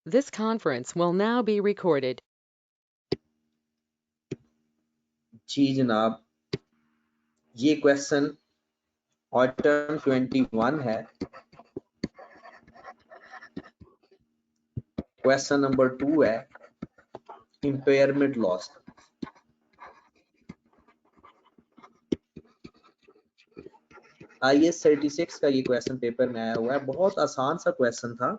This conference will now be recorded. जी जनाब, ये question autumn 21 है। क्वेश्चन नंबर 2 है इम्पेयरमेंट लॉस। IAS 36 का ये क्वेश्चन पेपर में आया हुआ है। बहुत आसान सा क्वेश्चन था,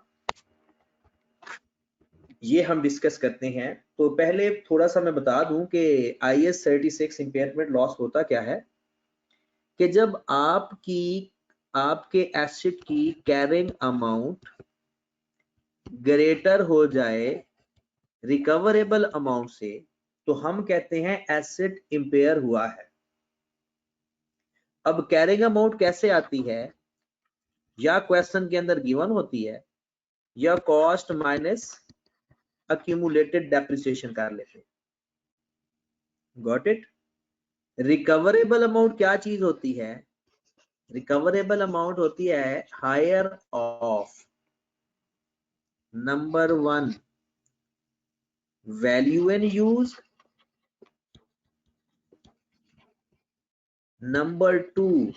ये हम डिस्कस करते हैं। तो पहले थोड़ा सा मैं बता दूं कि IAS 36 इम्पेयरमेंट लॉस होता क्या है कि जब आपके एसेट की कैरिंग अमाउंट ग्रेटर हो जाए रिकवरेबल अमाउंट से, तो हम कहते हैं एसेट इम्पेयर हुआ है। अब कैरिंग अमाउंट कैसे आती है, या क्वेश्चन के अंदर गिवन होती है या कॉस्ट माइनस अक्यूमुलेटेड डेप्रिसिएशन कर लेते हैं। Got it. रिकवरेबल अमाउंट क्या चीज होती है? रिकवरेबल अमाउंट होती है higher of number 1 value in use, number 2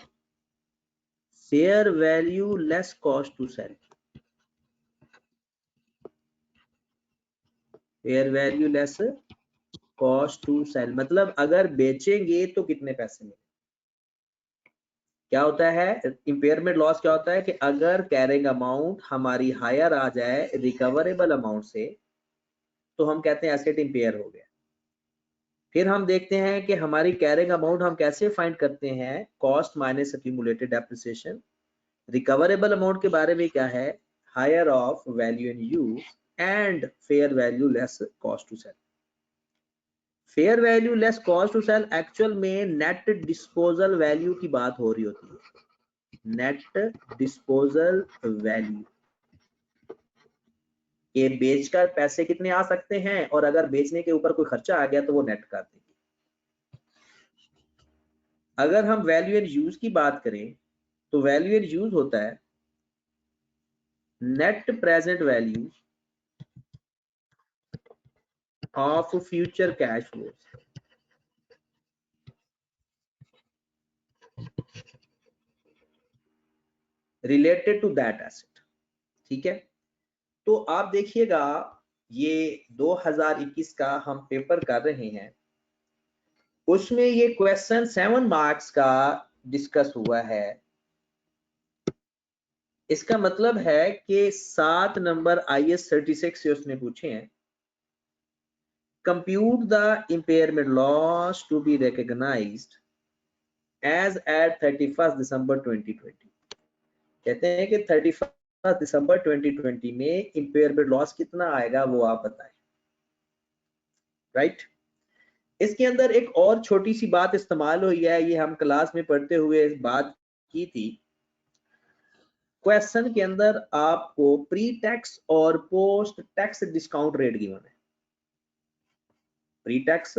fair value less cost to sell. Fair value less cost to sell मतलब अगर बेचेंगे तो कितने पैसे में। क्या होता है इम्पेयरमेंट लॉस? क्या होता है कि अगर कैरिंग अमाउंट हमारी हायर आ जाए रिकवरेबल अमाउंट से, तो हम कहते हैं एसेट इम्पेयर हो गया। फिर हम देखते हैं कि हमारी कैरिंग अमाउंट हम कैसे फाइंड करते हैं, cost minus accumulated depreciation. Recoverable amount के बारे में क्या है, higher of value in use and fair value less cost to sell. Fair value less cost to sell actual में नेट डिस्पोजल वैल्यू की बात हो रही होती है। नेट डिस्पोजल वैल्यू, ये बेचकर पैसे कितने आ सकते हैं, और अगर बेचने के ऊपर कोई खर्चा आ गया तो वो नेट कर देंगे। अगर हम वैल्यू एंड यूज की बात करें तो वैल्यू एंड यूज होता है net present value of future cash flow related to that asset. ठीक है, तो आप देखिएगा ये 2021 का हम पेपर कर रहे हैं, उसमें ये क्वेश्चन 7 मार्क्स का डिस्कस हुआ है। इसका मतलब है कि 7 नंबर IAS 36 से उसने पूछे हैं। Compute the impairment loss to be recognized as at 31 December 2020। कहते हैं कि 31 दिसंबर 2020 में इम्पेयरमेंट लॉस कितना आएगा वो आप बताएं। राइट। इसके अंदर एक और छोटी सी बात इस्तेमाल हुई है, ये हम क्लास में पढ़ते हुए इस बात की थी। क्वेश्चन के अंदर आपको प्री टैक्स और post tax discount rate given है। Pre tax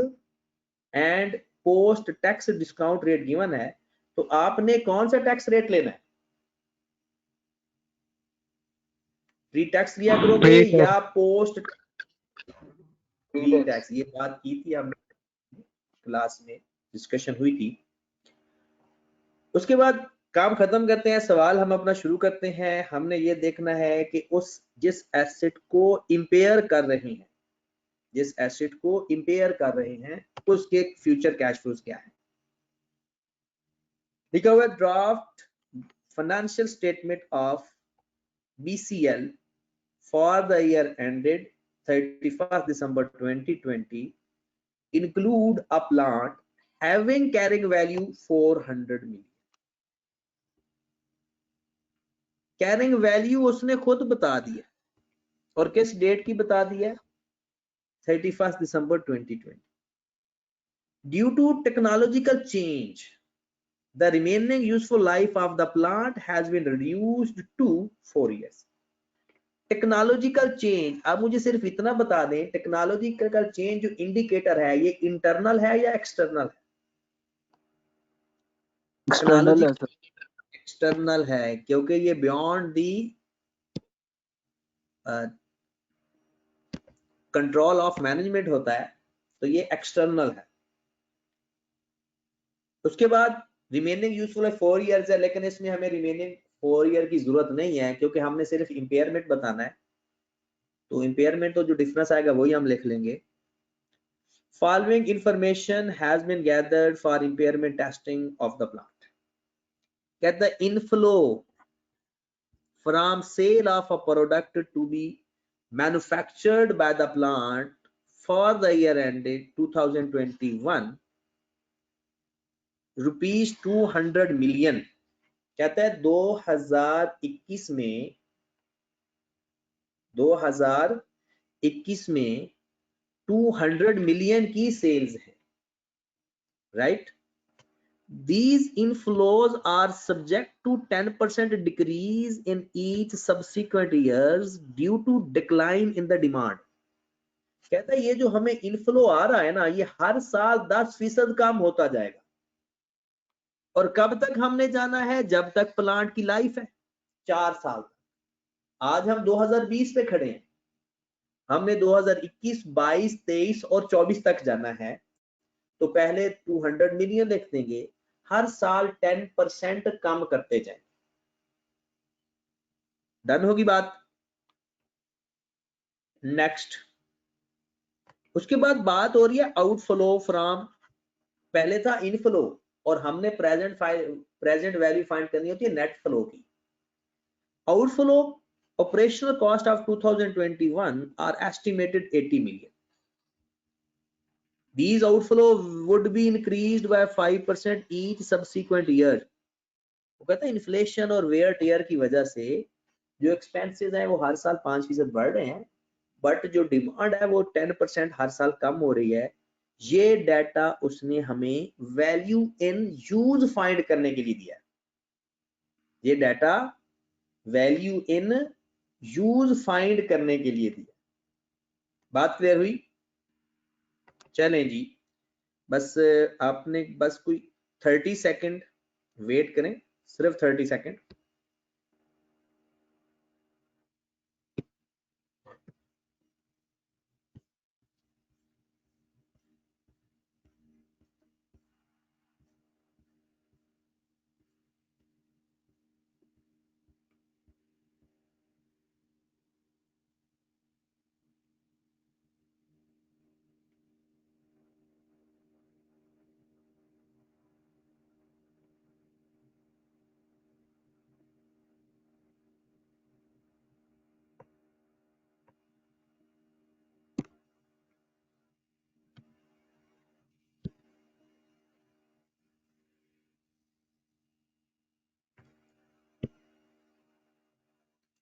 and post tax discount rate given है, तो आपने कौन सा टैक्स रेट लेना है? प्री टैक्स लिया करोगे या पोस्ट प्री टैक्स? ये बात की थी हमने, क्लास में डिस्कशन हुई थी। उसके बाद काम खत्म करते हैं, सवाल हम अपना शुरू करते हैं। हमने ये देखना है कि जिस एसेट को इंपेयर कर रहे हैं, जिस एसेट को इंपेयर कर रहे हैं उसके फ्यूचर कैश फ्लोज क्या है। Recover draft financial statement of BCL for the year ended 31st December 2020 include a plant having carrying value 400 million। Carrying value उसने खुद बता दिया, और किस डेट की बता दिया? 31 December 2020। Due to technological change the remaining useful life of the plant has been reduced to 4 years। Technological change, आप मुझे सिर्फ इतना बता दें, टेक्नोलॉजिकल चेंज जो इंडिकेटर है ये इंटरनल है या एक्सटर्नल है? एक्सटर्नल है, क्योंकि ये beyond the control of management होता है, तो ये एक्सटर्नल है। उसके बाद रिमेनिंग यूजफुल है 4 ईयर्स है, लेकिन इसमें हमें रिमेनिंग 4 ईयर की जरूरत नहीं है, क्योंकि हमने सिर्फ इंपेयरमेंट बताना है। तो इंपेयरमेंट तो जो डिफरेंस आएगा वही हम लिख लेंगे। Following information has been gathered for impairment testing of the plant. Get the inflow from sale of a product to be manufactured by the plant for the year ended 2021 rupees 200 million. कहता है 2021 में 200 million की sales है, right. These inflows are subject to 10% decrease in each subsequent years due to decline in the demand. कहता है ये जो हमें इनफ्लो आ रहा है ना, ये हर साल 10% कम होता जाएगा। और कब तक हमने जाना है? जब तक प्लांट की लाइफ है, 4 साल। आज हम 2020 पे खड़े हैं, हमने 2021, 22, 23 और 24 तक जाना है। तो पहले 200 मिलियन लिख देंगे, हर साल 10% कम करते जाएं। डन होगी बात। नेक्स्ट, उसके बाद बात हो रही है आउटफ्लो फ्रॉम। पहले था इनफ्लो और हमने प्रेजेंट वैल्यू फाइंड करनी होती है नेट फ्लो की। Outflow operational cost of 2021 are estimated 80 million. These outflow would be increased by 5% each subsequent year. वो कहता है इन्फ्लेशन और वेयर टेयर की वजह से जो एक्सपेंसेस हैं वो हर साल 5% बढ़ रहे हैं, बट जो डिमांड है वो 10% हर साल कम हो रही है। ये डाटा उसने हमें वैल्यू इन यूज फाइंड करने के लिए दिया है। ये data value in use find करने के लिए दिया। बात क्लियर हुई? चलें जी, बस आपने बस कोई 30 सेकंड वेट करें, सिर्फ 30 सेकंड।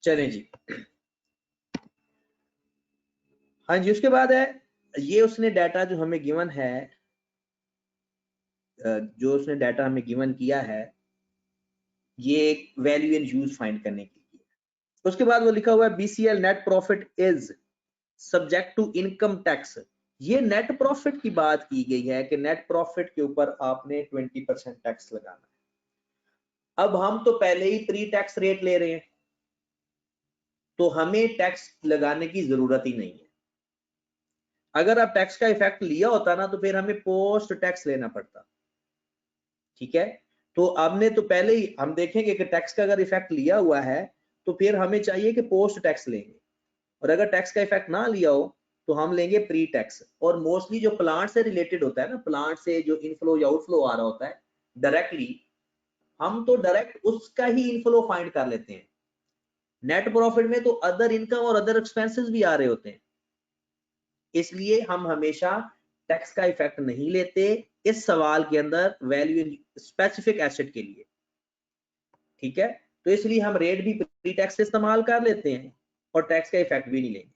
चलें जी, हाँ जी। उसके बाद है ये उसने डाटा जो हमें गिवन है, जो उसने डाटा हमें गिवन किया है, ये वैल्यू इन यूज फाइंड करने के लिए। उसके बाद वो लिखा हुआ है BCL net profit is subject to income tax. ये नेट प्रॉफिट की बात की गई है कि नेट प्रॉफिट के ऊपर आपने 20% टैक्स लगाना है। अब हम तो पहले ही प्री टैक्स रेट ले रहे हैं, तो हमें टैक्स लगाने की जरूरत ही नहीं है। अगर आप टैक्स का इफेक्ट लिया होता ना, तो फिर हमें पोस्ट टैक्स लेना पड़ता। ठीक है, तो आपने तो पहले ही हम देखेंगे कि टैक्स का अगर इफेक्ट लिया हुआ है तो फिर हमें चाहिए कि पोस्ट टैक्स लेंगे, और अगर टैक्स का इफेक्ट ना लिया हो तो हम लेंगे प्री टैक्स। और मोस्टली जो प्लांट से रिलेटेड होता है ना, प्लांट से जो इनफ्लो या आउटफ्लो आ रहा होता है डायरेक्टली, हम तो डायरेक्ट उसका ही इनफ्लो फाइंड कर लेते हैं। नेट प्रॉफिट में तो अदर इनकम और अदर एक्सपेंसेस भी आ रहे होते हैं, इसलिए हम हमेशा टैक्स का इफेक्ट नहीं लेते इस सवाल के अंदर वैल्यू इन स्पेसिफिक एसेट के लिए। ठीक है, तो इसलिए हम रेट भी प्री टैक्स इस्तेमाल कर लेते हैं और टैक्स का इफेक्ट भी नहीं लेंगे।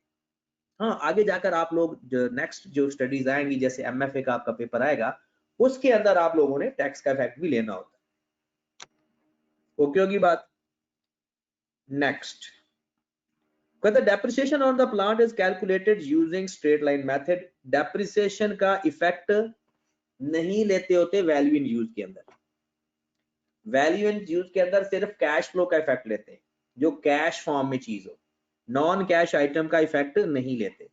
हाँ, आगे जाकर आप लोग जो नेक्स्ट जो स्टडीज आएंगी, जैसे एमएफए का आपका पेपर आएगा, उसके अंदर आप लोगों ने टैक्स का इफेक्ट भी लेना होता है। ओके होगी बात। नेक्स्ट, कहते depreciation on the plant is calculated using straight line method. Depreciation का इफेक्ट नहीं लेते होते वैल्यू इन यूज के अंदर। वैल्यू इन यूज के अंदर सिर्फ कैश फ्लो का इफेक्ट लेते हैं, जो कैश फॉर्म में चीज हो। नॉन कैश आइटम का इफेक्ट नहीं लेते।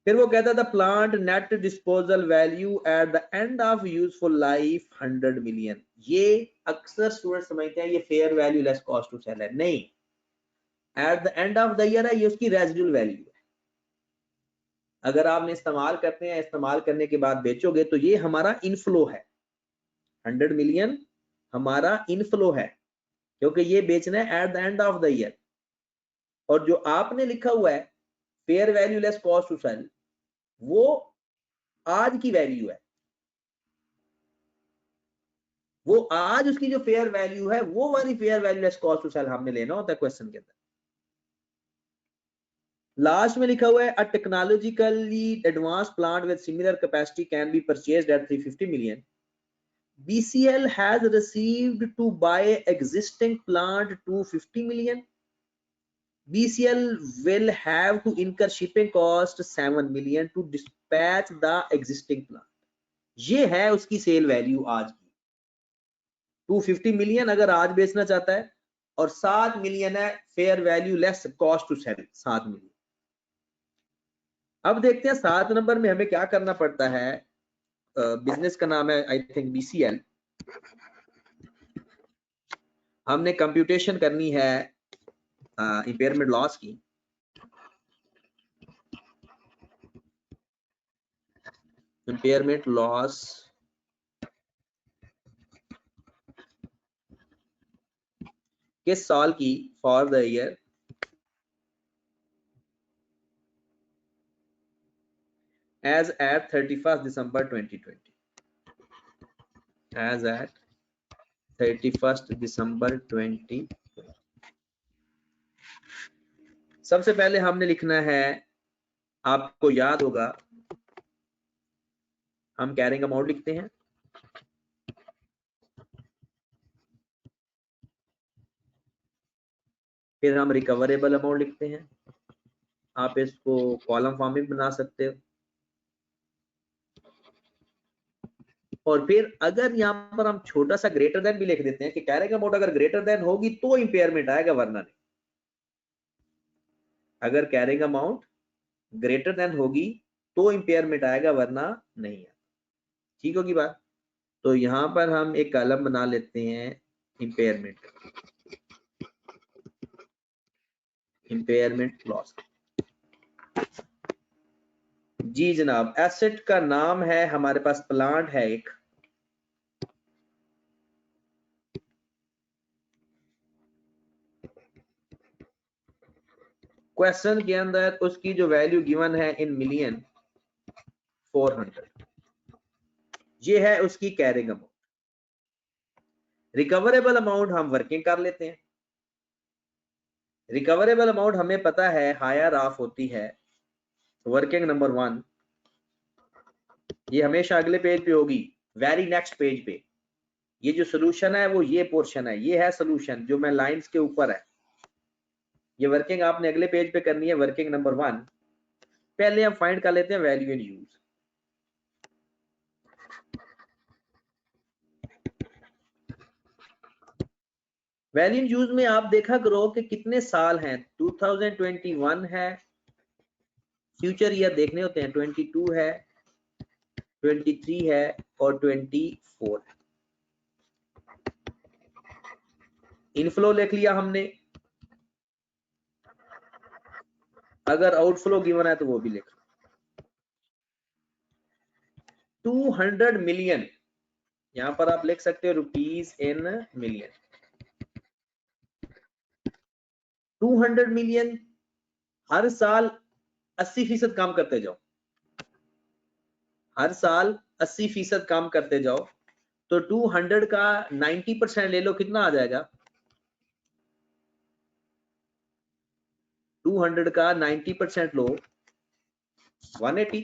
फिर वो कहता था plant net disposal value at the end of useful life 100 million. ये अक्सर स्टूडेंट समझते हैं ये fair value less cost to sell है, नहीं, at the end of the year है, ये उसकी रेजिडुअल वैल्यू है। अगर आपने इस्तेमाल करते हैं, इस्तेमाल करने के बाद बेचोगे तो ये हमारा इनफ्लो है, 100 मिलियन हमारा इनफ्लो है, क्योंकि ये बेचना है at the end of the year. और जो आपने लिखा हुआ है fair value less cost to sell, वो आज की वैल्यू है, वो आज उसकी जो फेयर वैल्यू है वो वाली fair value less cost to sell हमने लेना होता है क्वेश्चन के अंदर। लास्ट में लिखा हुआ है a technologically advance plant with similar capacity can be purchased at 350 million. BCL has received to buy existing plant 250 million. BCL will have to incur shipping cost 7 million to dispatch the existing plant. ये है उसकी cell value आज की, 250 million अगर आज बेचना चाहता है, और 7 मिलियन है fair value less cost to sell, 7 million. अब देखते हैं 7 नंबर में हमें क्या करना पड़ता है। बिजनेस का नाम है आई थिंक BCL। हमने कंप्यूटेशन करनी है इम्पेयरमेंट लॉस की। इम्पेयरमेंट लॉस किस साल की, for the year as at 31st December 2020, as at 31st December 2020। सबसे पहले हमने लिखना है, आपको याद होगा हम कैरिंग अमाउंट लिखते हैं, फिर हम रिकवरेबल अमाउंट लिखते हैं। आप इसको कॉलम फॉर्म में बना सकते हो, और फिर अगर यहाँ पर हम छोटा सा ग्रेटर देन भी लिख देते हैं कि कैरिंग अमाउंट अगर ग्रेटर देन होगी तो इंपेयरमेंट आएगा, वरना नहीं। अगर कैरिंग अमाउंट ग्रेटर देन होगी तो इंपेयरमेंट आएगा, वरना नहीं है। ठीक होगी बात। तो यहां पर हम एक कॉलम बना लेते हैं इंपेयरमेंट, इंपेयरमेंट लॉस। जी जनाब, एसेट का नाम है, हमारे पास प्लांट है एक, क्वेश्चन के अंदर उसकी जो वैल्यू गिवन है इन मिलियन 400, ये है उसकी कैरिंग अमाउंट। रिकवरेबल अमाउंट हम वर्किंग कर लेते हैं। रिकवरेबल अमाउंट हमें पता है हायर ऑफ होती है वर्किंग नंबर 1, ये हमेशा अगले पेज पे होगी, वेरी नेक्स्ट पेज पे। ये जो सोल्यूशन है वो ये पोर्शन है, ये है सोल्यूशन जो मैं लाइंस के ऊपर है। ये वर्किंग आपने अगले पेज पे करनी है, वर्किंग नंबर 1। पहले हम फाइंड कर लेते हैं value in use. Value in use में आप देखा करो कि कितने साल हैं, 2021 है, फ्यूचर ईयर देखने होते हैं, 22 है, 23 है और 24 है। इनफ्लो लिख लिया हमने, अगर आउटफ्लो गिवन है तो वो भी लिख। 200 मिलियन यहां पर आप लिख सकते हो रुपीज इन मिलियन। 200 मिलियन हर साल 80% काम करते जाओ, हर साल 80% काम करते जाओ, तो 200 का 90% ले लो, कितना आ जाएगा? 200 का 90% लो 180,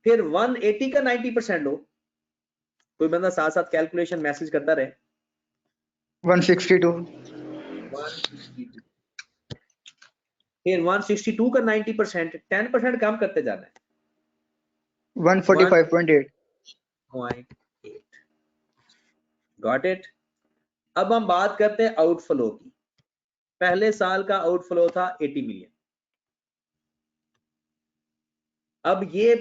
फिर 180 का 90% लो। कोई बंदा साथ साथ कैलकुलेशन मैसेज करता रहे। 162, फिर 162 का 90%, 10% काम करते जाना है, 145.8। Got it. अब हम बात करते हैं आउटफ्लो की। पहले साल का आउटफ्लो था 80 मिलियन, अब ये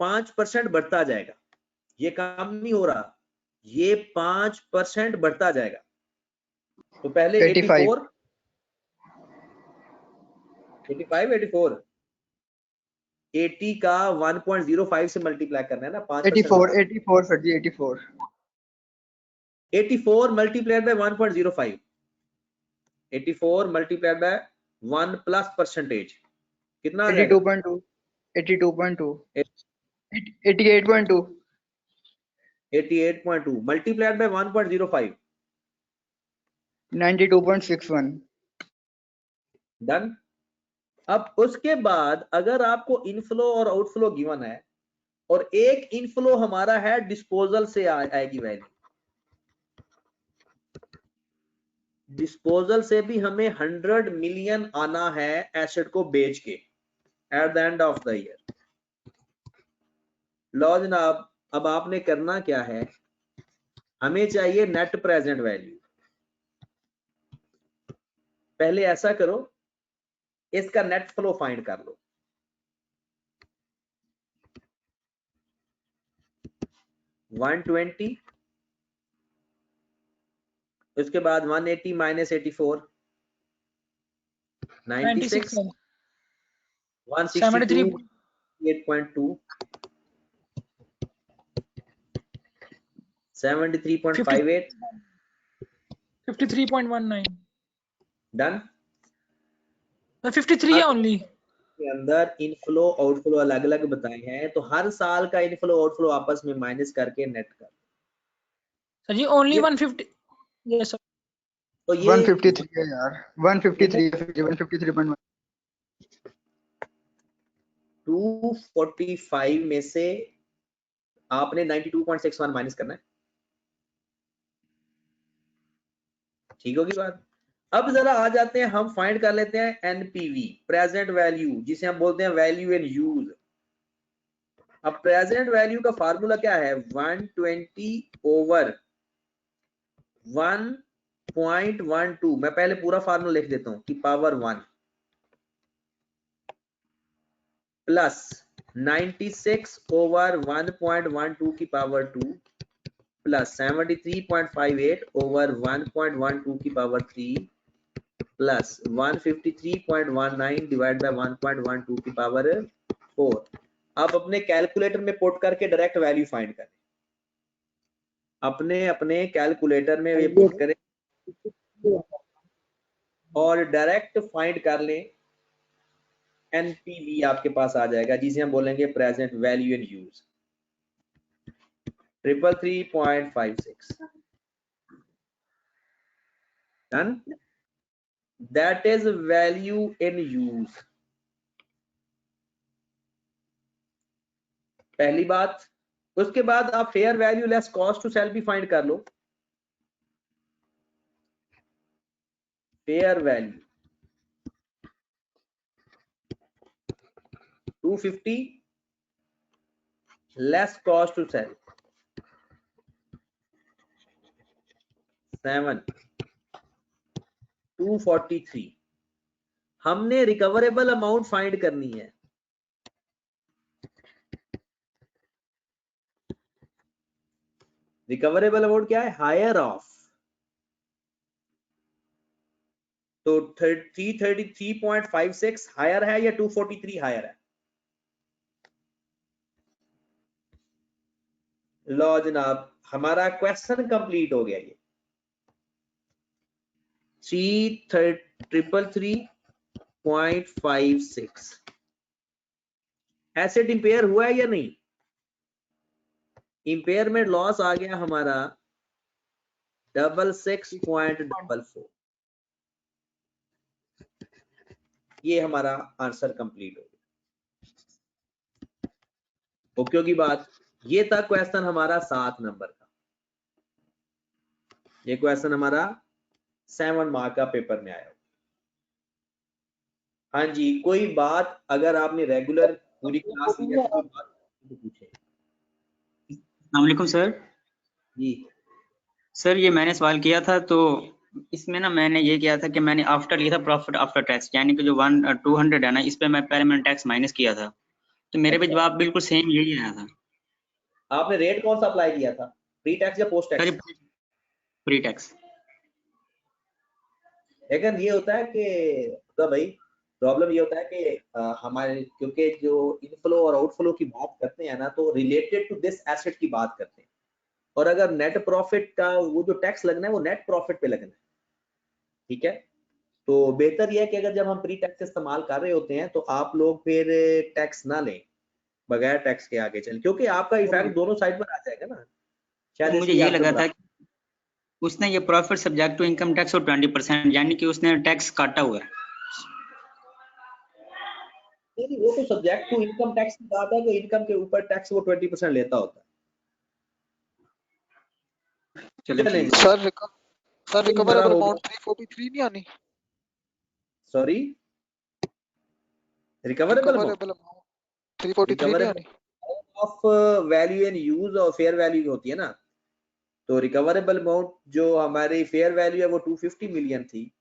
5% बढ़ता जाएगा, ये काम नहीं हो रहा, ये 5% बढ़ता जाएगा। तो पहले 85 84 85 84 80 का 1.05 से मल्टीप्लाई करना है ना, 5% 84 84 sir ji 84 84 multiplied by 1.05 84 multiplied by 1 plus percentage कितना आ जाएगा? 82.2 82.2 88.2 88.2 मल्टीप्लाइड बाय 1.05 92.61 डन। अब उसके बाद अगर आपको इनफ्लो और आउटफ्लो गिवन है और एक इनफ्लो हमारा है डिस्पोजल से आएगी वैल्यू, डिस्पोजल से भी हमें 100 मिलियन आना है एसेट को बेच के at the end of the year. लो जनाब, अब आपने करना क्या है, हमें चाहिए नेट प्रेजेंट वैल्यू। पहले ऐसा करो, इसका नेट फ्लो फाइंड कर लो। $120, उसके बाद 180 माइनस 84 96 162 8.2 73.58 53.19 डन। 53 है ओनली। के अंदर इनफ्लो आउटफ्लो अलग अलग बताए हैं, तो हर साल का इनफ्लो आउटफ्लो आपस में माइनस करके नेट कर। सर जी ओनली 150। Yes sir. तो ये 153 है यार 153.1 245 में से आपने 92.61 माइनस करना है, ठीक होगी बात। अब जरा आ जाते हैं, हम फाइंड कर लेते हैं एनपीवी, प्रेजेंट वैल्यू, जिसे हम बोलते हैं वैल्यू इन यूज। अब प्रेजेंट वैल्यू का फार्मूला क्या है, 120 ओवर 1.12। मैं पहले पूरा फार्मूला लिख देता हूं कि पावर 1 प्लस 96 ओवर 1.12 की पावर 2 प्लस 73.58 ओवर 1.12 की पावर 3 प्लस 153.19 डिवाइड बाय 1.12 की पावर 4। आप अपने कैलकुलेटर में पुट करके डायरेक्ट वैल्यू फाइंड करें, अपने कैलकुलेटर में ये पुट करें और डायरेक्ट फाइंड कर लें। एनपीवी आपके पास आ जाएगा, जिसे हम बोलेंगे present value in use, 333.56 done. That is value in use. पहली बात। उसके बाद आप fair value less cost to sell भी फाइंड कर लो। Fair value 250 less cost to sell 7 243। हमने रिकवरेबल अमाउंट फाइंड करनी है। रिकवरेबल अमाउंट क्या है, हायर ऑफ। तो 333.56 हायर है या 243 हायर है? लो जनाब, हमारा क्वेश्चन कंप्लीट हो गया। ये 333.56 एसेट इंपेयर हुआ है या नहीं? इंपेयरमेंट लॉस आ गया हमारा 66.44। ये हमारा आंसर कंप्लीट हो गया। ओके होगी बात। ये था क्वेश्चन हमारा 7 नंबर का। ये क्वेश्चन हमारा 7 मार्क का पेपर में आया। हाँ जी, कोई बात अगर आपने रेगुलर पूरी क्लास ली है तो कोई बात तो पूछे। अस्सलामुअलैकुम सर। जी सर ये मैंने सवाल किया था, तो इसमें ना मैंने ये किया था कि मैंने आफ्टर लिया था प्रॉफिट आफ्टर टैक्स, यानी कि जो 200 है ना, इस पे मैं पहले मैंने टैक्स माइनस किया था। तो मेरे पे अच्छा। जवाब बिल्कुल सेम यही आया था। आपने रेट कौन सा अप्लाई किया था, प्री टैक्स या post sir tax? Pre tax. लेकिन ये होता है कि तो भाई प्रॉब्लम ये होता है कि हमारे क्योंकि जो इनफ्लो और आउटफ्लो की बात करते हैं ना, तो रिलेटेड टू दिस एसेट की बात करते हैं, और अगर नेट प्रॉफिट का वो जो टैक्स लगना है वो नेट प्रॉफिट पे लगना है, ठीक है। तो बेहतर यह है कि अगर जब हम प्री टैक्स इस्तेमाल कर रहे होते हैं तो आप लोग फिर टैक्स ना लें बगैर टैक्स के आगे चल, क्योंकि आपका इफेक्ट दोनों साइड पर आ जाएगा ना। शायद तो मुझे इसलिए ये आपसे लगा बता, था कि उसने ये profit subject to income tax और 20%, यानी कि उसने टैक्स काटा हुआ है। नहीं वो तो सब्जेक्ट टू इनकम टैक्स की बात है कि इनकम के ऊपर टैक्स वो 20% लेता होता है। चलें चलें ठीक जी, है। सर हमारा रिकवरेबल हो अमाउंट गया। 343 नहीं आनी? Sorry, recoverable amount, recoverable amount 343 नहीं आनी? Recoverable of value and use और फेयर वैल्यू होती है ना, तो रिकवरेबल अमाउंट जो हमारी फेयर वैल्यू है वो 250 मिलियन थी,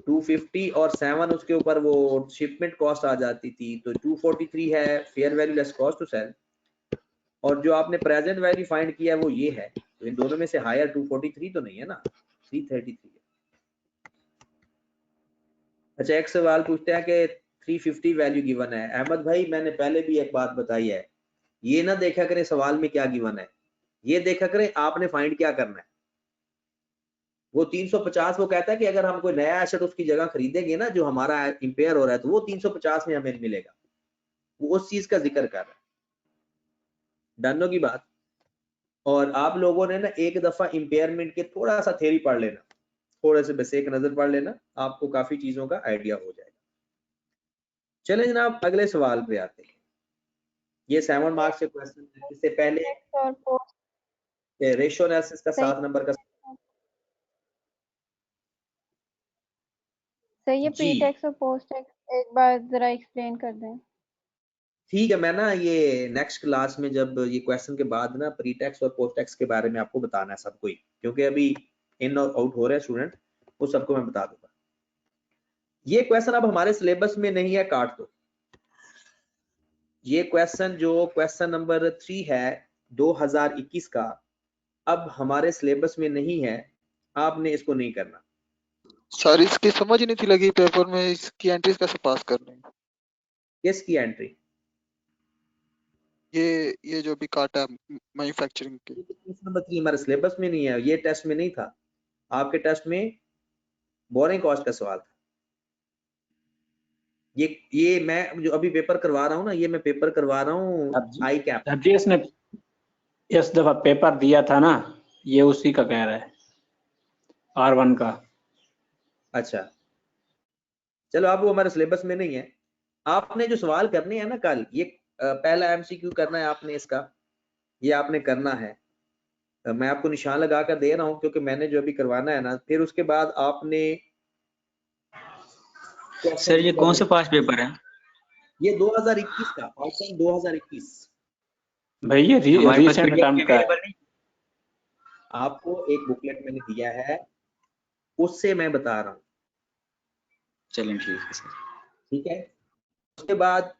250 और 7 उसके ऊपर वो शिपमेंट कॉस्ट आ जाती थी, तो 243 है fair value less cost to sell, और जो आपने प्रेजेंट वैल्यू फाइंड किया है वो ये है, तो इन दोनों में से हायर 243 तो नहीं है ना, 333 है। अच्छा, एक सवाल पूछते हैं कि 350 वैल्यू गिवन है। अहमद भाई मैंने पहले भी एक बात बताई है, ये ना देखा करें सवाल में क्या गिवन है, ये देखा करें आपने फाइंड क्या करना है। वो 350 वो कहता है कि अगर हम कोई नया एसेट उसकी जगह खरीदेंगे ना जो हमारा इंपेयर हो रहा है, तो वो 350 में हमें मिलेगा, वो उस चीज का जिक्र कर रहा है। डनो की बात। और आप लोगों ने ना एक दफा इंपेयरमेंट के थोड़ा सा थ्योरी पढ़ लेना, थोड़े से बस एक नजर पढ़ लेना, आपको काफी चीजों का आइडिया हो जाएगा। चले जनाब अगले सवाल पे आते हैं। ये 7 मार्क्स के क्वेश्चन है। इससे पहले और पोस्ट रेशियो एनालिसिस का सही 7 नंबर का सही है। जी प्री टैक्स और पोस्ट टैक्स एक बार जरा एक्सप्लेन कर दें। ठीक है। मैं ना ये नेक्स्ट क्लास में जब ये क्वेश्चन के बाद ना प्री टैक्स और पोस्ट टैक्स के बारे में आपको बताना है सबको ही, क्योंकि अभी इन और आउट हो रहे हैं स्टूडेंट, वो सबको मैं बता दूंगा। ये क्वेश्चन अब हमारे सिलेबस में नहीं है, काट दो। ये क्वेश्चन जो क्वेश्चन नंबर 3 है 2021 का, अब हमारे सिलेबस में नहीं है, आपने इसको नहीं करना। सर इसकी समझ नहीं थी लगी पेपर में, इसकी एंट्रीज कैसे पास करनी है? किसकी एंट्री? ये जो भी काटा है मैन्युफैक्चरिंग की। क्वेश्चन नंबर 3 हमारे सिलेबस में नहीं है, ये टेस्ट में नहीं था, आपके टेस्ट में बोरिंग कॉस्ट का सवाल था। ये मैं जो अभी पेपर करवा रहा हूँ ना, ये मैं पेपर करवा रहा हूँ आई कैप। सर जी इसने इस दफा पेपर दिया था ना, ये उसी का कह रहा है, R1 का। अच्छा चलो, अब वो हमारे सिलेबस में नहीं है। आपने जो सवाल करने हैं ना कल, ये पहला एमसीक्यू करना है आपने इसका, ये आपने करना है। मैं आपको निशान लगा कर दे रहा हूँ क्योंकि मैंने जो अभी करवाना है ना, फिर उसके बाद आपने सर ये कौन सा पास पेपर है? ये 2021 का ऑप्शन 2021 भाई ये हमारे पास रीसेंट पीडीएफ टर्म में का है। अवेलेबल नहीं। आपको एक बुकलेट मैंने दिया है, उससे मैं बता रहा हूँ, चलें ठीक है सर। ठीक है। उसके बाद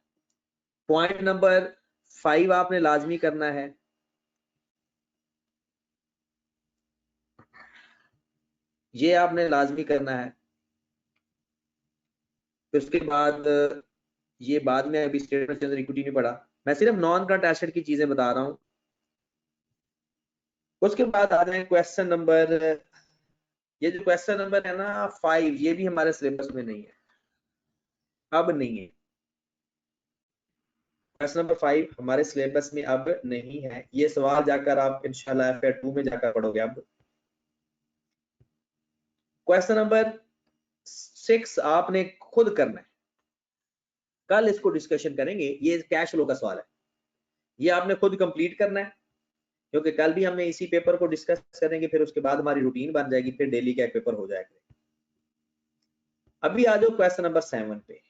पॉइंट नंबर 5 आपने लाजमी करना है। ये आपने लाजमी करना है। फिर उसके बाद ये बाद में अभी स्टेटमेंट जनरल इक्विटी नहीं पढ़ा, मैं सिर्फ नॉन करंट एसेट की चीजें बता रहा हूँ। उसके बाद आ जाए क्वेश्चन नंबर, ये जो क्वेश्चन नंबर है ना 5, ये भी हमारे सिलेबस में नहीं है, अब नहीं है। क्वेश्चन नंबर 5 हमारे सिलेबस में अब नहीं है। ये सवाल जाकर आप इंशाल्लाह FA2 में जाकर पढ़ोगे। अब क्वेश्चन नंबर 6 आपने खुद करना है, कल इसको डिस्कशन करेंगे। ये कैश फ्लो का सवाल है, ये आपने खुद कंप्लीट करना है, क्योंकि कल भी हमने इसी पेपर को डिस्कस करेंगे, फिर उसके बाद हमारी रूटीन बन जाएगी, फिर डेली का एक पेपर हो जाएगा। अभी आ जाओ क्वेश्चन नंबर 7 पे।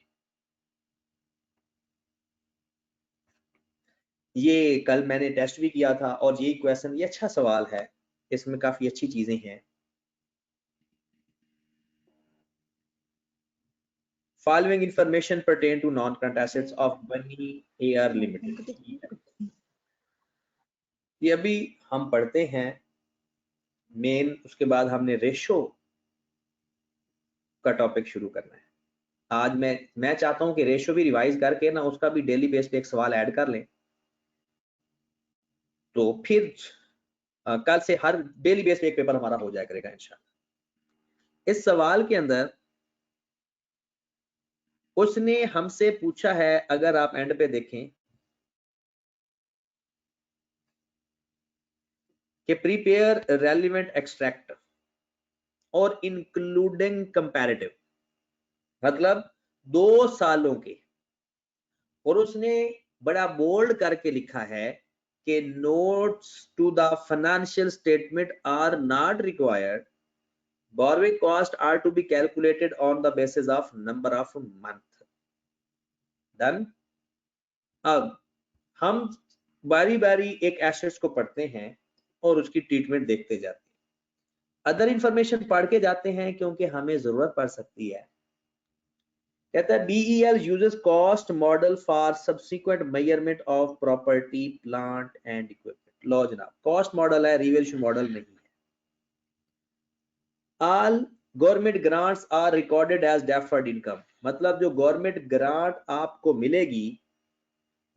ये कल मैंने टेस्ट भी किया था और ये क्वेश्चन, ये अच्छा सवाल है, इसमें काफी अच्छी चीजें हैं। Following information pertain to non-current assets of Money Air Limited. ये अभी हम पढ़ते हैं मेन, उसके बाद हमने रेशो का टॉपिक शुरू करना है। आज मैं चाहता हूं कि रेशो भी रिवाइज करके ना उसका भी डेली बेस पे एक सवाल ऐड कर लें, तो फिर कल से हर डेली बेस पे एक पेपर हमारा हो जाया करेगा इंशाल्लाह। इस सवाल के अंदर उसने हमसे पूछा है, अगर आप एंड पे देखें कि प्रिपेयर रेलिवेंट एक्सट्रैक्ट और इंक्लूडिंग कंपैरेटिव, मतलब 2 सालों के, और उसने बड़ा बोल्ड करके लिखा है कि notes to the financial statement are not required, borrowing cost are to be calculated on the basis of number of month. Done? अब हम बारी बारी एक एसेट्स को पढ़ते हैं और उसकी ट्रीटमेंट देखते जाते हैं, अदर इंफॉर्मेशन पढ़ के जाते हैं क्योंकि हमें जरूरत पड़ सकती है। कहता है BEL uses cost model for subsequent measurement of property, plant and equipment. लो जनाब, कॉस्ट मॉडल है, रिवैल्यूएशन मॉडल नहीं है। All government grants are recorded as deferred income, मतलब जो गवर्नमेंट ग्रांट आपको मिलेगी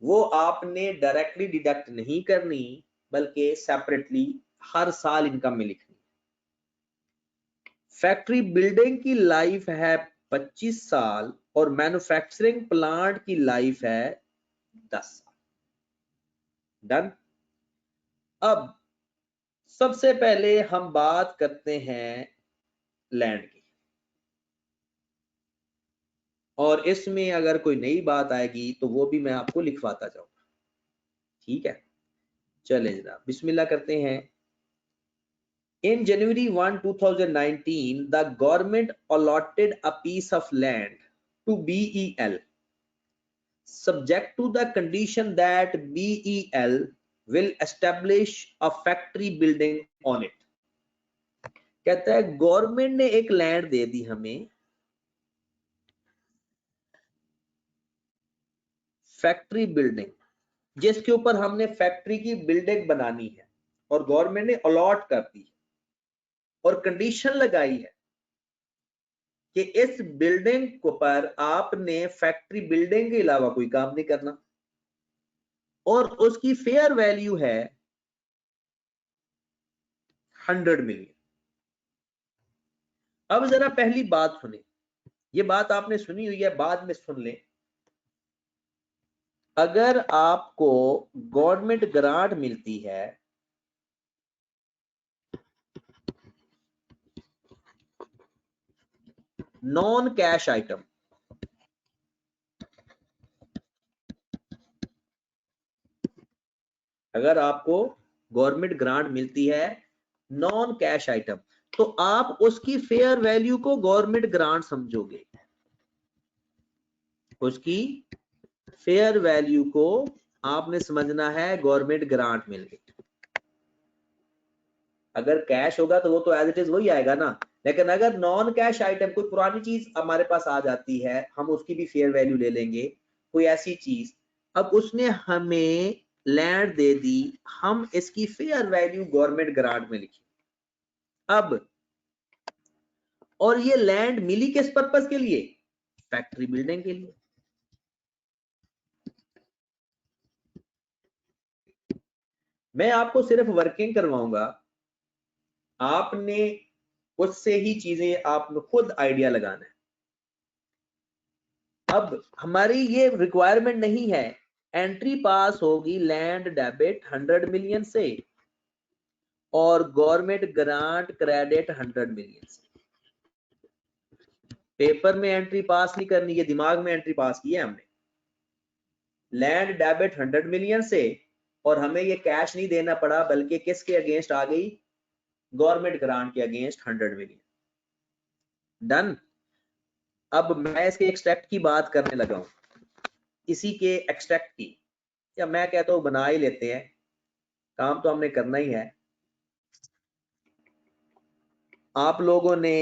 वो आपने डायरेक्टली डिडक्ट नहीं करनी, बल्कि सेपरेटली हर साल इनकम में लिखनी। फैक्ट्री बिल्डिंग की लाइफ है 25 साल और मैन्युफैक्चरिंग प्लांट की लाइफ है 10 साल। डन? अब सबसे पहले हम बात करते हैं लैंड की, और इसमें अगर कोई नई बात आएगी तो वो भी मैं आपको लिखवाता जाऊंगा। ठीक है, चले जनाब बिस्मिल्लाह करते हैं। In January 1, 2019, the government allotted a piece of land to BEL, subject to the condition that BEL will establish a factory building on it. कहता है गवर्नमेंट ने एक लैंड दे दी हमें, फैक्ट्री बिल्डिंग, जिसके ऊपर हमने फैक्ट्री की बिल्डिंग बनानी है, और गवर्नमेंट ने अलॉट कर दी और कंडीशन लगाई है कि इस बिल्डिंग को पर आपने फैक्ट्री बिल्डिंग के अलावा कोई काम नहीं करना, और उसकी फेयर वैल्यू है 100 मिलियन। अब जरा पहली बात सुने, ये बात आपने सुनी हुई है, बाद में सुन लें। अगर आपको गवर्नमेंट ग्रांट मिलती है नॉन कैश आइटम, अगर आपको गवर्नमेंट ग्रांट मिलती है नॉन कैश आइटम, तो आप उसकी फेयर वैल्यू को गवर्नमेंट ग्रांट समझोगे, उसकी फेयर वैल्यू को आपने समझना है गवर्नमेंट ग्रांट मिल गई। अगर कैश होगा तो वो तो एज इट इज वही आएगा ना, लेकिन अगर नॉन कैश आइटम, कोई पुरानी चीज हमारे पास आ जाती है, हम उसकी भी फेयर वैल्यू ले लेंगे, कोई ऐसी चीज, अब उसने हमें लैंड दे दी, हम इसकी फेयर वैल्यू गवर्नमेंट ग्रांट में लिखी। अब और ये लैंड मिली किस पर्पस के लिए? फैक्ट्री बिल्डिंग के लिए। मैं आपको सिर्फ वर्किंग करवाऊंगा, आपने उससे ही चीजें आपने खुद आइडिया लगाना है। अब हमारी ये रिक्वायरमेंट नहीं है, एंट्री पास होगी लैंड डेबिट 100 मिलियन से और गवर्नमेंट ग्रांट क्रेडिट 100 मिलियन से। पेपर में एंट्री पास नहीं करनी, ये दिमाग में एंट्री पास की है हमने। लैंड डेबिट 100 मिलियन से, और हमें ये कैश नहीं देना पड़ा, बल्कि किसके अगेंस्ट आ गई? गवर्नमेंट ग्रांट के अगेंस्ट 100 मिलियन। डन? अब मैं इसके एक्सट्रैक्ट की बात करने लगा हूं, इसी के एक्सट्रैक्ट की, या मैं कहता हूं बना ही लेते हैं, काम तो हमने करना ही है। आप लोगों ने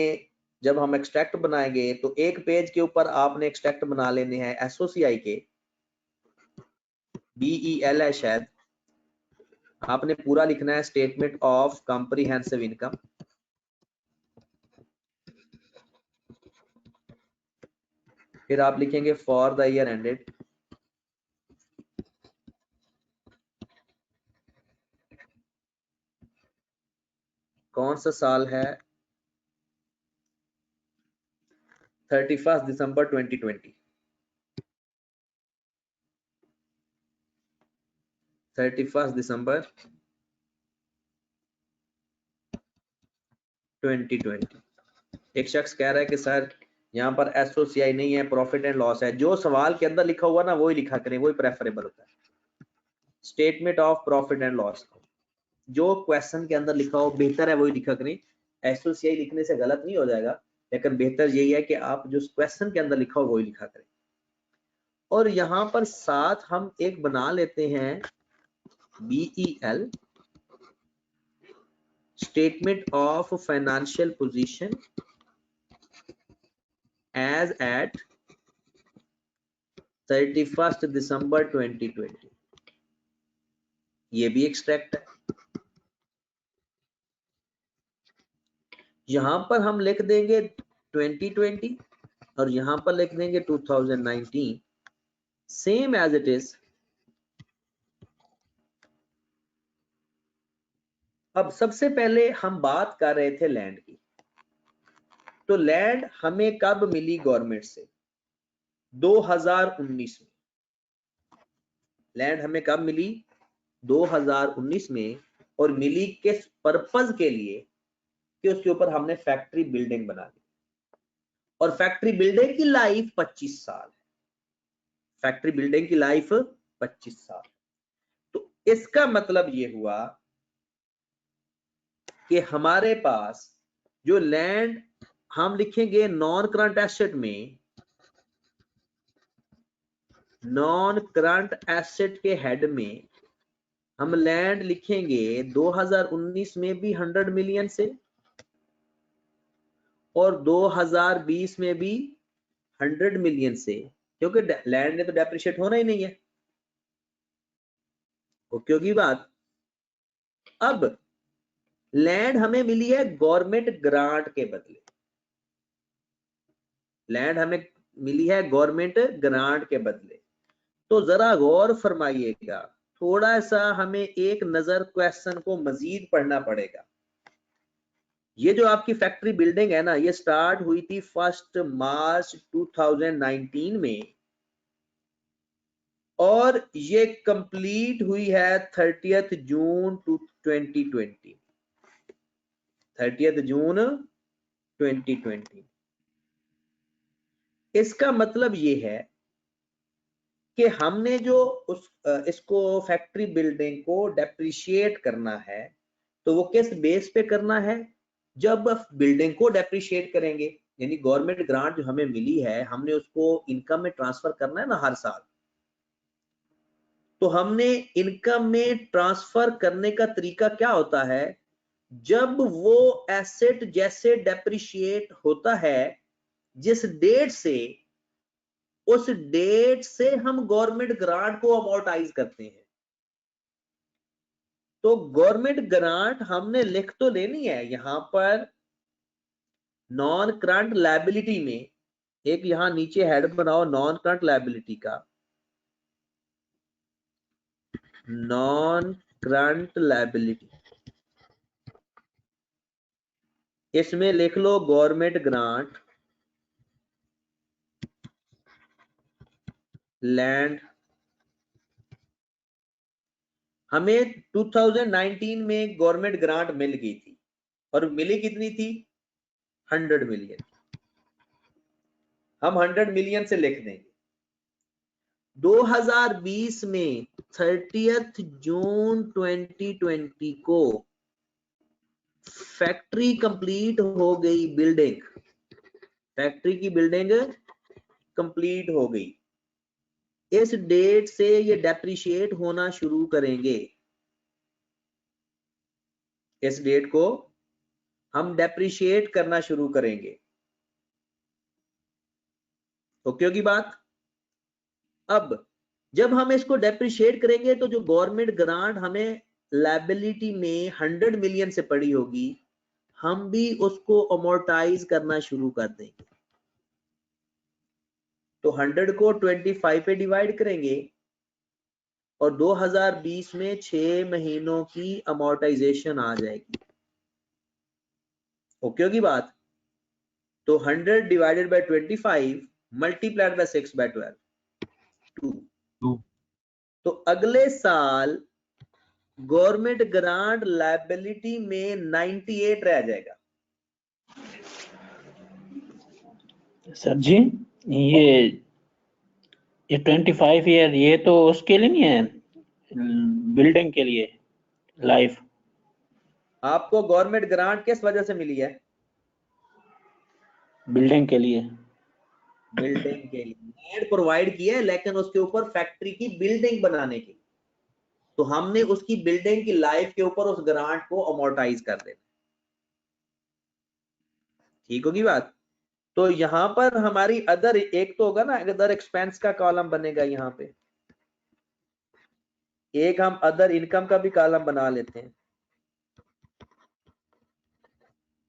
जब हम एक्सट्रैक्ट बनाएंगे तो एक पेज के ऊपर आपने एक्सट्रैक्ट बना लेने हैं एसओसीआई के, BEL है शायद, आपने पूरा लिखना है स्टेटमेंट ऑफ कॉम्प्रिहेंसिव इनकम। फिर आप लिखेंगे फॉर द ईयर एंडेड, कौन सा साल है, 31 दिसंबर 2020, 31 दिसंबर 2020। एक शख्स कह रहा है कि सर यहाँ पर एसओसीआई नहीं है, प्रॉफिट एंड लॉस है। जो सवाल के अंदर लिखा हुआ ना वही लिखा करें, वही प्रेफरेबल होता है। Statement of profit and loss, जो क्वेश्चन के अंदर लिखा हो बेहतर है वही लिखा करें। एसओसीआई लिखने से गलत नहीं हो जाएगा, लेकिन बेहतर यही है कि आप जो क्वेश्चन के अंदर लिखा हो वही लिखा करें। और यहाँ पर साथ हम एक बना लेते हैं BEL, statement of financial position as at 31 December 2020। ये भी एक्सट्रैक्ट है। यहां पर हम लिख देंगे 2020 और यहां पर लिख देंगे 2019, सेम एज इट इज। अब सबसे पहले हम बात कर रहे थे लैंड की, तो लैंड हमें कब मिली गवर्नमेंट से, 2019 में। लैंड हमें कब मिली, 2019 में, और मिली किस पर्पज के लिए कि उसके ऊपर हमने फैक्ट्री बिल्डिंग बना ली, और फैक्ट्री बिल्डिंग की लाइफ 25 साल है। फैक्ट्री बिल्डिंग की लाइफ 25 साल। तो इसका मतलब ये हुआ कि हमारे पास जो लैंड हम लिखेंगे नॉन करंट एसेट में, नॉन करंट एसेट के हेड में हम लैंड लिखेंगे 2019 में भी 100 मिलियन से, और 2020 में भी 100 मिलियन से, क्योंकि लैंड ने तो डेप्रिशिएट होना ही नहीं है। ओके होगी बात। अब लैंड हमें मिली है गवर्नमेंट ग्रांट के बदले, लैंड हमें मिली है गवर्नमेंट ग्रांट के बदले। तो जरा गौर फरमाइएगा, थोड़ा सा हमें एक नजर क्वेश्चन को मजीद पढ़ना पड़ेगा। ये जो आपकी फैक्ट्री बिल्डिंग है ना, ये स्टार्ट हुई थी 1 मार्च 2019 में, और ये कंप्लीट हुई है 30 जून 2020, 30 जून 2020। इसका मतलब ये है कि हमने जो इसको फैक्ट्री बिल्डिंग को डेप्रिशिएट करना है, तो वो किस बेस पे करना है, जब बिल्डिंग को डेप्रिशिएट करेंगे, यानी गवर्नमेंट ग्रांट जो हमें मिली है हमने उसको इनकम में ट्रांसफर करना है ना हर साल। तो हमने इनकम में ट्रांसफर करने का तरीका क्या होता है, जब वो एसेट जैसे डेप्रिशिएट होता है जिस डेट से, उस डेट से हम गवर्नमेंट ग्रांट को अमोर्टाइज करते हैं। तो गवर्नमेंट ग्रांट हमने लिख तो लेनी है यहां पर नॉन करंट लायबिलिटी में, एक यहां नीचे हेड बनाओ नॉन करंट लायबिलिटी का, नॉन करंट लायबिलिटी, इसमें लिख लो गवर्नमेंट ग्रांट लैंड। हमें 2019 में गवर्नमेंट ग्रांट मिल गई थी, और मिली कितनी थी, 100 मिलियन। हम 100 मिलियन से लिख देंगे। 2020 में 30 जून 2020 को फैक्ट्री कंप्लीट हो गई, बिल्डिंग, फैक्ट्री की बिल्डिंग कंप्लीट हो गई। इस डेट से ये डेप्रिशिएट होना शुरू करेंगे, इस डेट को हम डेप्रिशिएट करना शुरू करेंगे। ओके होगी बात। अब जब हम इसको डेप्रिशिएट करेंगे तो जो गवर्नमेंट ग्रांट हमें लायबिलिटी में 100 मिलियन से पड़ी होगी, हम भी उसको अमोर्टाइज करना शुरू कर देंगे। तो 100 को 25 पे डिवाइड करेंगे और 2020 में 6 महीनों की अमोर्टाइजेशन आ जाएगी। ओके होगी बात। तो 100 divided by 25 multiplied by 6 by 12 2। तो अगले साल गवर्नमेंट ग्रांट लायबिलिटी में 98 रह जाएगा। सर जी ये 25 ईयर ये तो उसके लिए नहीं है, बिल्डिंग के लिए लाइफ। आपको गवर्नमेंट ग्रांट किस वजह से मिली है? बिल्डिंग के लिए। बिल्डिंग के लिए लैंड प्रोवाइड किया है, लेकिन उसके ऊपर फैक्ट्री की बिल्डिंग बनाने की, तो हमने उसकी बिल्डिंग की लाइफ के ऊपर उस ग्रांट को अमोर्टाइज कर देना। ठीक होगी बात। तो यहां पर हमारी अदर एक तो होगा ना, अदर एक्सपेंस का कॉलम बनेगा यहाँ पे, एक हम अदर इनकम का भी कॉलम बना लेते हैं।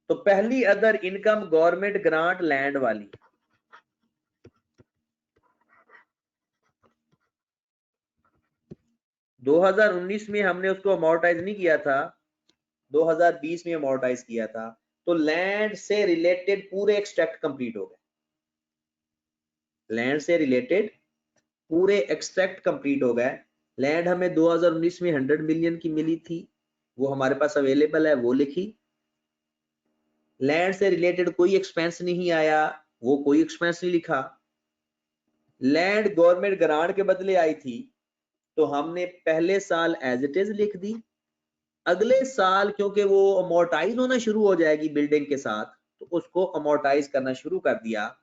तो पहली other income government grant land वाली, दो 2019 में हमने उसको अमोर्टाइज नहीं किया था, 2020 में अमोर्टाइज किया था। तो लैंड से रिलेटेड पूरे एक्सट्रैक्ट कंप्लीट हो गए, लैंड से रिलेटेड पूरे एक्सट्रैक्ट कंप्लीट हो गए। लैंड हमें 2019 में 100 मिलियन की मिली थी, वो हमारे पास अवेलेबल है, वो लिखी। लैंड से रिलेटेड कोई एक्सपेंस नहीं आया, वो कोई एक्सपेंस नहीं लिखा। लैंड गवर्नमेंट ग्रांट के बदले आई थी, तो हमने पहले साल एज इट इज लिख दी। अगले साल क्योंकि वो अमोर्टाइज होना शुरू हो जाएगी बिल्डिंग के साथ, तो उसको अमोर्टाइज करना शुरू कर दिया।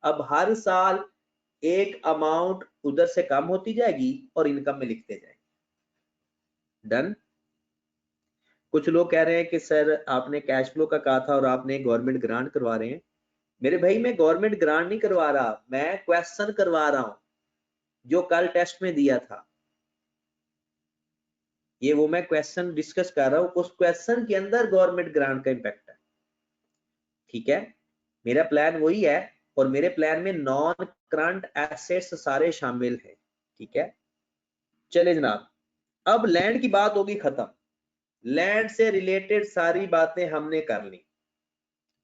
अब हर साल एक अमाउंट उधर से कम होती जाएगी और इनकम में लिखते जाएंगे। डन। कुछ लोग कह रहे हैं कि सर आपने कैश फ्लो का कहा था और आपने गवर्नमेंट ग्रांट करवा रहे हैं। मेरे भाई मैं गवर्नमेंट ग्रांट नहीं करवा रहा, मैं क्वेश्चन करवा रहा हूं जो कल टेस्ट में दिया था। ये वो मैं क्वेश्चन डिस्कस कर रहा हूं, उस क्वेश्चन के अंदर गवर्नमेंट ग्रांट का इंपैक्ट है। ठीक है, मेरा प्लान वही है और मेरे प्लान में नॉन करंट एसेट्स सारे शामिल हैं। ठीक है, चले जनाब, अब लैंड की बात होगी खत्म। लैंड से रिलेटेड सारी बातें हमने कर ली।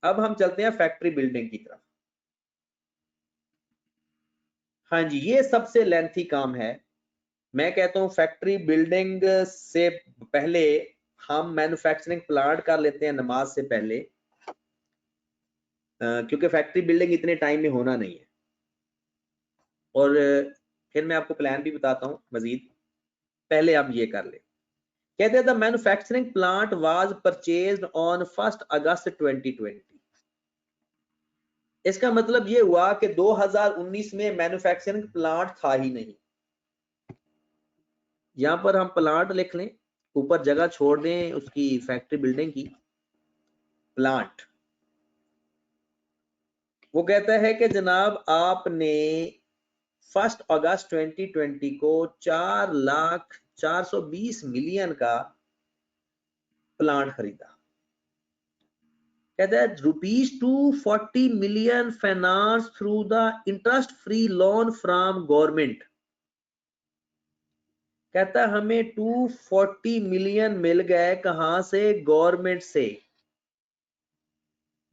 अब हम चलते हैं फैक्ट्री बिल्डिंग की तरफ। हाँ जी, ये सबसे लेंथी काम है। मैं कहता हूं फैक्ट्री बिल्डिंग से पहले हम मैन्युफैक्चरिंग प्लांट कर लेते हैं नमाज से पहले, क्योंकि फैक्ट्री बिल्डिंग इतने टाइम में होना नहीं है। और फिर मैं आपको प्लान भी बताता हूं मजीद, पहले हम ये कर ले। कहते हैं the manufacturing plant was purchased on 1 अगस्त 2020। इसका मतलब ये हुआ कि 2019 में मैन्युफैक्चरिंग प्लांट था ही नहीं। यहां पर हम प्लांट लिख लें, ऊपर जगह छोड़ दें उसकी फैक्ट्री बिल्डिंग की, प्लांट। वो कहता है कि जनाब आपने 1 अगस्त 2020 को 4,420 मिलियन का प्लांट खरीदा। कहता है ₹240 million finance through the interest free loan from government. कहता है हमें 240 मिलियन मिल गए, कहां से? गवर्नमेंट से।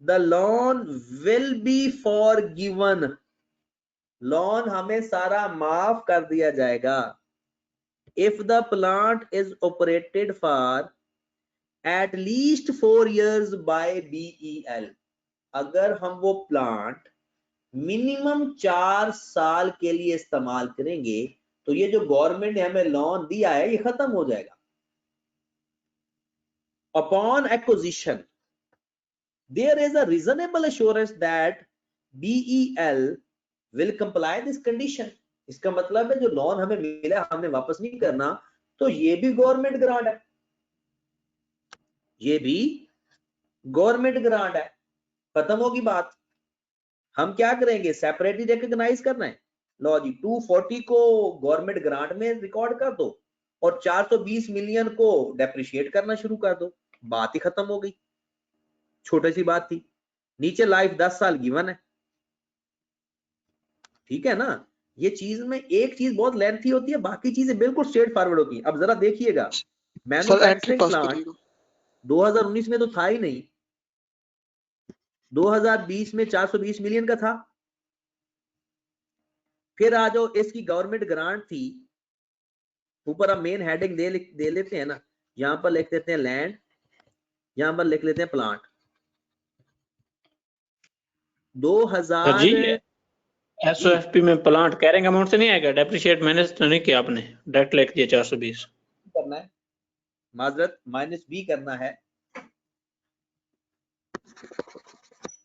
The loan will be forgiven, loan हमें सारा माफ कर दिया जाएगा। If the plant is operated for at least 4 years by BEL। अगर हम वो प्लांट मिनिमम 4 साल के लिए इस्तेमाल करेंगे तो ये जो गवर्नमेंट ने हमें लोन दिया है ये खत्म हो जाएगा। Upon acquisition there is a reasonable assurance that BEL will comply this condition. इसका मतलब है जो लोन हमें मिला हमने वापस नहीं करना, तो ये भी गवर्नमेंट ग्रांट है, ये भी गवर्नमेंट ग्रांट है। खत्म होगी बात। हम क्या करेंगे, सेपरेटली रिकॉग्नाइज करना है। लो जी, 240 को गवर्नमेंट ग्रांट में रिकॉर्ड कर दो और 420 मिलियन को डेप्रिशिएट करना शुरू कर दो, बात ही खत्म हो गई। छोटी सी बात थी। नीचे लाइफ 10 साल गिवन है, ठीक है ना। ये चीज में एक चीज बहुत लेंथी होती है, बाकी चीजें बिल्कुल स्ट्रेट फॉरवर्ड होती हैं। अब जरा देखिएगा, सर एंट्री मैन्युफैक्चरिंग पास प्लांट करिएगा। 2019 में तो था ही नहीं, 2020 में 420 मिलियन का था। फिर आ जाओ, इसकी गवर्नमेंट ग्रांट थी, ऊपर हम मेन हेडिंग दे लेते हैं ना, यहां पर लिख देते हैं लैंड, यहां पर लिख लेते हैं प्लांट। सर जी 2000 एसओएफपी में प्लांट कैरिंग अमाउंट से नहीं आएगा, डेप्रिशिएट मैनेज तो नहीं किया आपने, डायरेक्ट लिख दिया 420। करना है, माजरत माइनस बी करना है,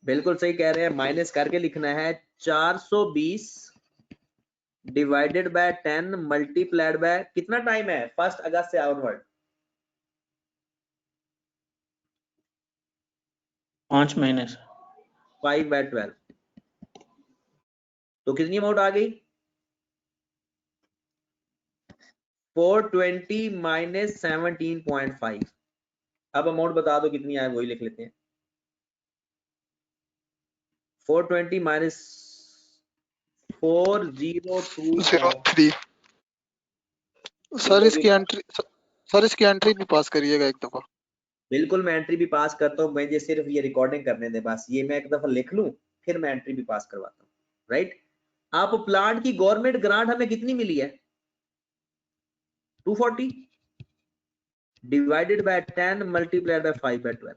बिल्कुल सही कह रहे हैं, माइनस करके लिखना है। 420 डिवाइडेड बाय 10 मल्टीप्लाइड बाय कितना टाइम है, 1 अगस्त से ऑनवर्ड, 5 महीने से। 5 बाय 12, तो कितनी अमाउंट आ गई, 420 माइनस 17.5। अब अमाउंट बता दो कितनी आए, वही लिख लेते हैं। 420 माइनस 402। 03। सर इसकी एंट्री भी पास करिएगा एक दफा। बिल्कुल, मैं एंट्री भी पास करता हूँ, मुझे सिर्फ ये रिकॉर्डिंग करने दे बस, ये मैं एक दफा लिख लूं फिर मैं एंट्री भी पास करवाता हूँ, राइट। आप प्लांट की गवर्नमेंट ग्रांट हमें कितनी मिली है, 240 divided by 10 multiplied by 5 by 12,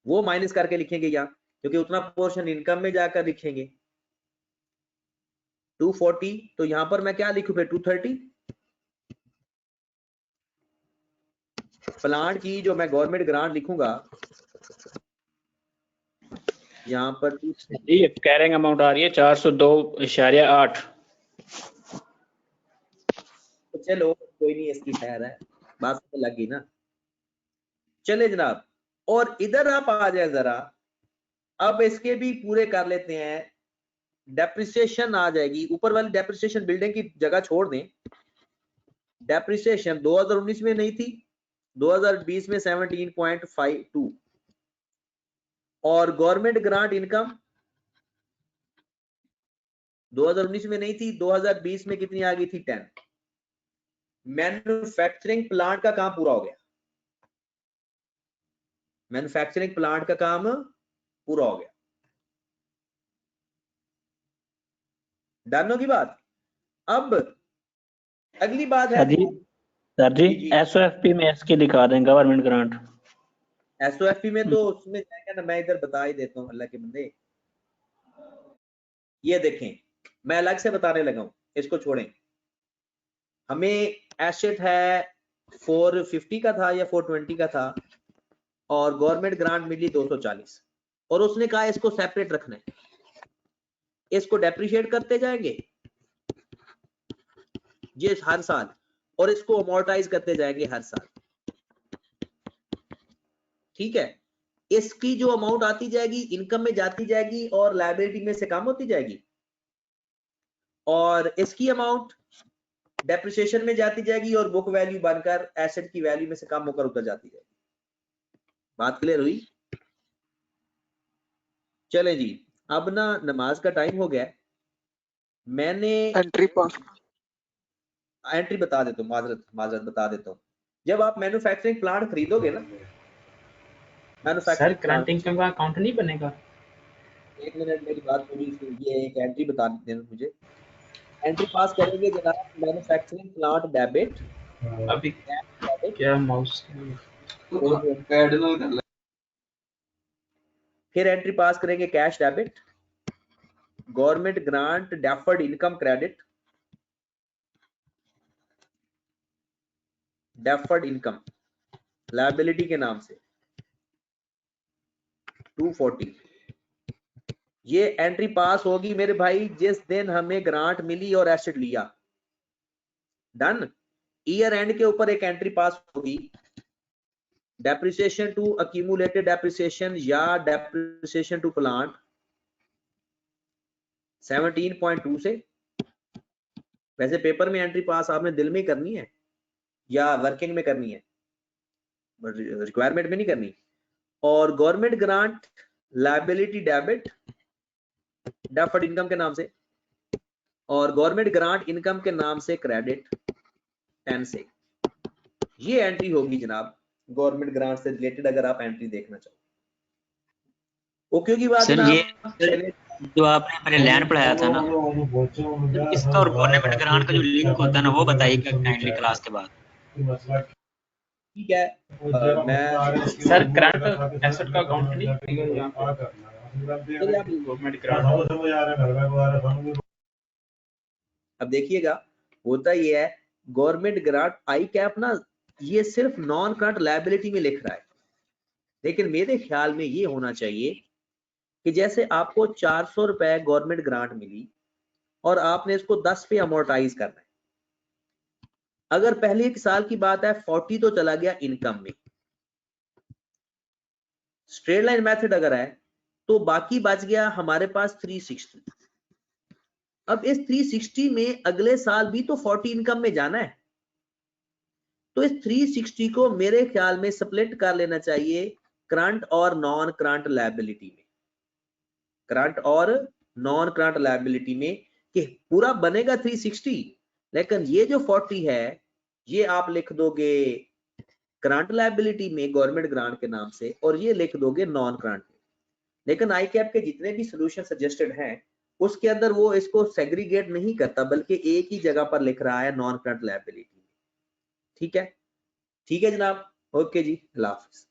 वो माइनस करके लिखेंगे यहाँ, क्योंकि उतना पोर्शन इनकम में जाकर लिखेंगे। 240, तो यहां पर मैं क्या लिखूं फिर, 230। प्लांट की जो मैं गवर्नमेंट ग्रांट लिखूंगा यहाँ पर जी कैरिंग अमाउंट आ रही है 402.8। तो चलो कोई नहीं, इसकी खैर है, बात तो लग गई ना। चले जनाब, और इधर आप आ जाए जरा, अब इसके भी पूरे कर लेते हैं। डेप्रिसिएशन आ जाएगी, ऊपर वाली डेप्रिसिएशन बिल्डिंग की जगह छोड़ दें। डेप्रिसिएशन 2019 में नहीं थी, 2020 में 17.52, और गवर्नमेंट ग्रांट इनकम 2019 में नहीं थी, 2020 में कितनी आ गई थी, 10। मैन्युफैक्चरिंग प्लांट का काम पूरा हो गया, मैन्युफैक्चरिंग प्लांट का काम पूरा हो गया, डन होगी बात। अब अगली बात है, सर जी एसओएफपी में इसकी दिखा दें गवर्नमेंट ग्रांट। एसओएफपी में तो उसमें जाएगा ना, मैं इधर बता ही देता हूँ अल्लाह के बंदे। ये देखें, मैं अलग से बताने लगा हूं, इसको छोड़ें। हमें एसेट है 450 का था या 420 का था, और गवर्नमेंट ग्रांट मिली 240, और उसने कहा इसको सेपरेट रखना है, इसको डेप्रिशिएट करते जाएंगे ये हर साल, और इसको अमोर्टाइज करते जाएंगे हर साल, ठीक है। इसकी जो अमाउंट आती जाएगी इनकम में जाती जाएगी और लायबिलिटी में से कम होती जाएगी, और इसकी अमाउंट डेप्रिसिएशन में जाती जाएगी और बुक वैल्यू बनकर एसेट की वैल्यू में से कम होकर उतर जाती जाएगी। बात क्लियर हुई। चले जी, अब ना नमाज का टाइम हो गया, मैंने एंट्री बता देता हूँ, माजरत बता देता हूँ। जब आप मैन्युफैक्चरिंग प्लांट खरीदोगे ना, सर करंट इनकम का अकाउंट नहीं बनेगा। एक मिनट मेरी बात पूरी, ये एक एंट्री बता देना मुझे। एंट्री पास करेंगे जनाब, मैन्युफैक्चरिंग प्लांट डेबिट, अभी क्या माउस फिर एंट्री पास करेंगे cash debit, government grant deferred income credit, deferred income liability के नाम से 240। ये एंट्री पास होगी मेरे भाई जिस दिन हमें ग्रांट मिली और एसेट लिया, डन। ईयर एंड के ऊपर एक एंट्री पास होगी, डेप्रिसिएशन टू अक्यूमुलेटेड डेप्रिसिएशन या डेप्रिसिएशन टू प्लांट, 17.2 से। वैसे पेपर में एंट्री पास आपने दिल में करनी है या वर्किंग में करनी है, रिक्वायरमेंट में नहीं करनी। और government grant liability debit deferred income के नाम से, और गवर्नमेंट ग्रांट इनकम के नाम से क्रेडिट 10 से। ये एंट्री होगी जनाब गवर्नमेंट ग्रांट से रिलेटेड, अगर आप एंट्री देखना चाहो। ओके की बात सर जनाब? ये जो आपने मेरे लैंड पढ़ाया था ना, तो इसका और गवर्नमेंट ग्रांट का जो लिंक होता है ना, वो बताइएगा काइंडली क्लास के बाद। ठीक है। मैं सर करंट एसेट का अकाउंट नहीं गवर्नमेंट ग्रांट। अब देखिएगा, होता ये है गवर्नमेंट ग्रांट आई कैप ना, ये सिर्फ नॉन करंट लायबिलिटी में लिख रहा है, लेकिन मेरे ख्याल में ये होना चाहिए कि जैसे आपको 400 रुपए गवर्नमेंट ग्रांट मिली और आपने इसको 10 पे अमोर्टाइज करना है। अगर पहले एक साल की बात है 40 तो चला गया इनकम में, स्ट्रेट लाइन मेथड अगर है तो बाकी बच गया हमारे पास 360। अब इस 360 में अगले साल भी तो 40 इनकम में जाना है, तो इस 360 को मेरे ख्याल में स्प्लिट कर लेना चाहिए करंट और नॉन करंट लायबिलिटी में, करंट और नॉन करंट लायबिलिटी में, कि पूरा बनेगा 360, लेकिन ये जो 40 है ये आप लिख दोगे करंट लायबिलिटी में गवर्नमेंट ग्रांट के नाम से, और ये लिख दोगे नॉन करंट में। लेकिन आई कैप के जितने भी सोल्यूशन सजेस्टेड हैं उसके अंदर वो इसको सेग्रीगेट नहीं करता, बल्कि एक ही जगह पर लिख रहा है नॉन करंट लायबिलिटी। ठीक है, ठीक है जनाब, ओके जी, अल्लाह हाफिज।